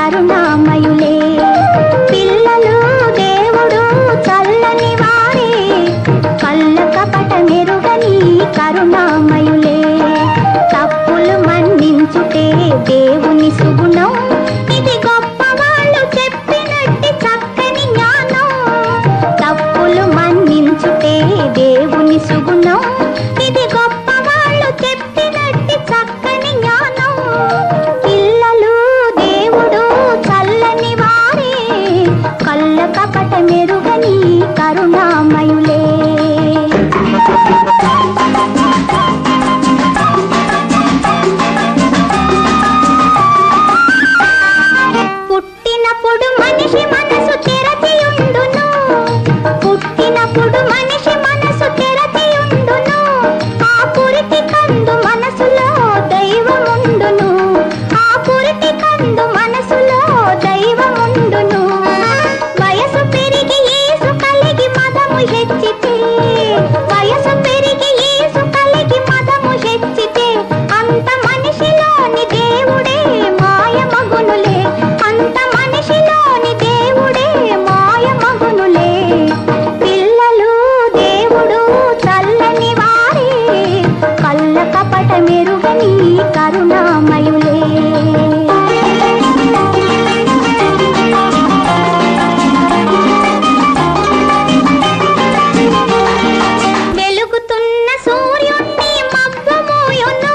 కరుణామయులే. పిల్లలు దేవుడు చల్లని వారే, కళ్ళ కపట మెరుగని కరుణామయులే. తప్పులు మన్నించుటే దేవుని సుగుణం, ఇది గొప్ప వాళ్ళు చెప్పినట్టి చక్కని జ్ఞానం. తప్పులు మన్నించుటే దేవుని సుగుణం, ఇది గొప్ప వాళ్ళు చెప్పినట్టి చక్కని జ్ఞానం. పిల్లలు దేవుడు చల్లని వారే, కళ్ళ కపట మెరుగని కరుణామయులే. పుట్టినప్పుడు మనిషి మనసు తెరచియుండును, పుట్టినప్పుడు మనిషి మనసు తెరచియుండును. ఆ పురిటి కందు మనసులో దైవముండును, ఆ పురిటి కందు మనసులో దైవముండును. వయసు పెరిగి యేసు కలిగి మదము హెచ్చితే, వయసు పెరిగి యేసు కలిగి మదము హెచ్చితే, అంత మనిషిలోని దేవుడే మాయమగునులే, అంత మనిషిలోని దేవుడే మాయమగునులే. పిల్లలు దేవుడు చల్లని వారే, కళ్ళ కపట మెరుగని కరుణామయులే. వెలుగుతున్న సూర్యుణ్ణి మబ్బు మోయును,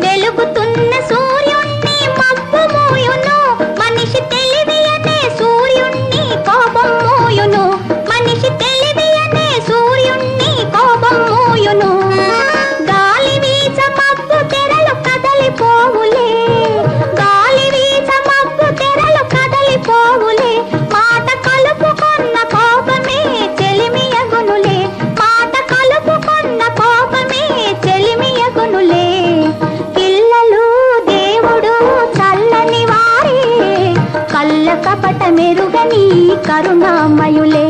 వెలుగుతున్న సూర్యుణ్ణి మబ్బు మోయును. మనిషి తెలివి అనే సూర్యుణ్ణి కోపం మోయును, మనిషి తెలివి అనే సూర్యుణ్ణి కోపం మోయును. గాలి వీచ మబ్బు తెరలు కదలిపోవులే, గాలి వీచ మబ్బు తెరలు కదలిపోవులే. మాట కలుపుకొన్న కోపమే చెలిమియగునులే, మాట కలుపుకొన్న కోపమే చెలిమియగునులే. పిల్లలు దేవుడు చల్లని వారే, కళ్ళ కపట మెరుగని కరుణామయులే.